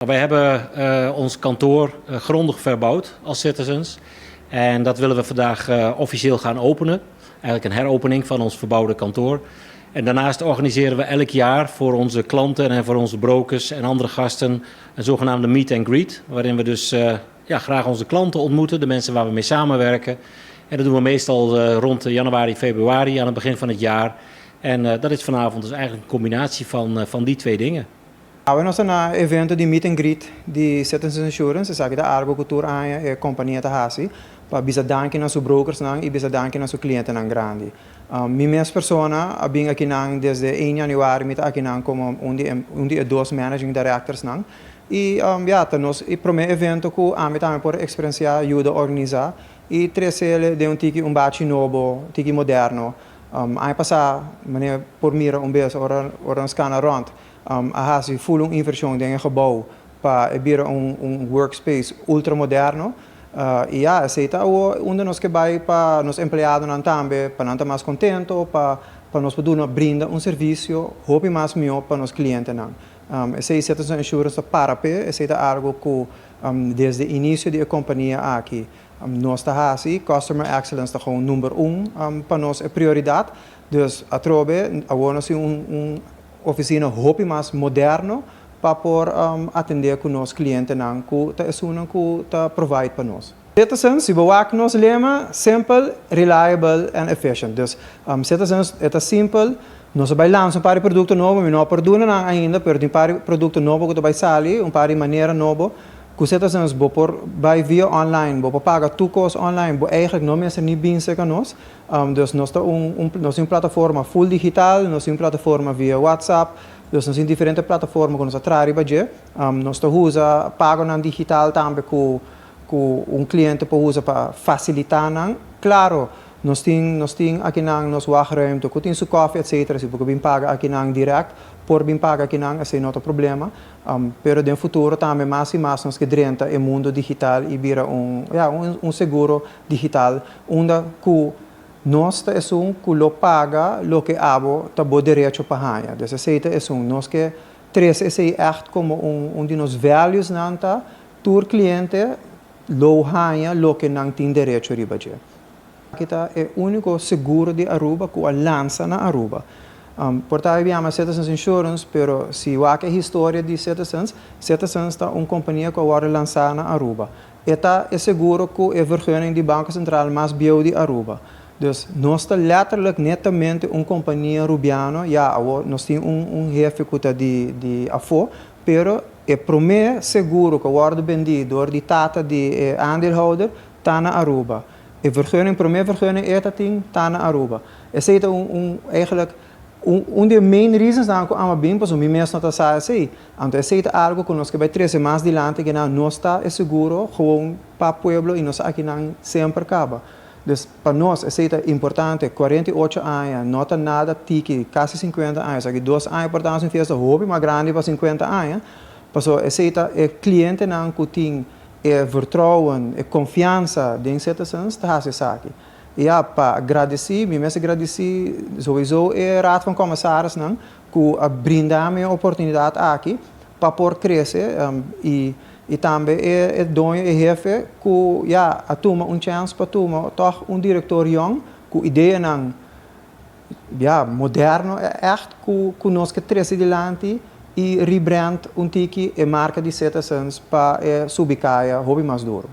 Wij hebben ons kantoor grondig verbouwd als Citizens. En dat willen we vandaag officieel gaan openen. Eigenlijk een heropening van ons verbouwde kantoor. En daarnaast organiseren we elk jaar voor onze klanten en voor onze brokers en andere gasten een zogenaamde meet and greet. Waarin we dus graag onze klanten ontmoeten, de mensen waar we mee samenwerken. En dat doen we meestal rond januari, februari aan het begin van het jaar. En dat is vanavond dus eigenlijk een combinatie van die twee dingen. We hebben een evento di meet and greet di Citizens Insurance, sa kita argo cultura haya e compania tahasi, pa bisa danki na su brokers nang e bisa danki na su cliente nang grandi. Minhas persona abing aqui nang desde 1 januari mit aqui nang como undi dos managing directors nang. E nos e prome evento ku amit por experiencia ajuda organiza e tresele de tiki baci nobo, tiki moderno. Ai passa meneer por mira bes ora scanner rond. Ahasi full inversión de gebouw para abrir workspace ultramoderno. E aceita onde nós que vai para nos empregados na tambe para não estar mais contento para nós poder brindar serviço hope mais melhor para nos clientes não. Esse Citizens Insurance para aceita algo que desde o início da companhia aqui nós está assim customer excellence está como número 1 para nós é prioridade. Dus atrobe agora nós oficina hope mais moderno para por atender com nossos clientes não que tá é que tá provide para nós. Citizens, se bewaken nos lema simple, reliable and efficient. Dus Citizens é simples. Nós vamos lançar um produto novo, mas não produzimos ainda, mas um produto novo que vai sair, maneira nova. Que Citizens vai via online, vai pagar tudo online, eigenlijk não mesmo nem bem se nós. Dus nós temos uma plataforma full digital, nós temos uma plataforma via WhatsApp, nós temos diferentes plataformas que nós atraem nós usa pago na digital também que cliente pode usar para facilitar. Claro, nós temos aqui nos wachtruimte, que tem sua coffee, etc. Se você paga aqui direct, por bem paga aqui esse não é problema. Pero no futuro também mais e mais nós que drenta o mundo digital e vira seguro digital, onde que nós é que lo paga, lo que abo, tá bom direito para haya. Dessa seita é nós que três é echt como de nos values nanta, tur cliente lo haya, lo que não tem direito riba je. Aqui é o único seguro de Aruba que lança na Aruba. Portanto, chama Citizens Insurance, pero se a história de Citizens é uma companhia que agora lançada na Aruba. Esta é seguro que é a vergunning de Banco Central mais bio de Aruba. Dus nós estamos letterlijk netamente uma companhia rubiana, nós temos jefe que está de afo, pero é primeiro seguro que agora vendido door de tata de aandeelhouder está na Aruba. A primeira vergunning está na Aruba. Esse é eigenlijk de main reasons que ama bem para o mesmo não está assim. Então esse é algo que nós que vai trazer mais adiante que nós está seguro gewoon para o pueblo e nós aqui não sempre acaba. Dus para nós esse é importante. 48 anos, não está nada tiki, quase 50 anos. Aqui 2 anos por tanto festa hobby mais grande para 50 anos. Passou esse é cliente não que tem vertrouwen, confiança de Citizens está assim aqui. E para agradecer, sowieso a Raad van Commissaris que brindar-me a oportunidade aqui para por crescer e também é dono e jefe que toma chance para tomar toch diretor jong que ideia moderno echt que nós que trazer adiante e rebrand tiki a marca de Citizens para subicaia hobby mais duro.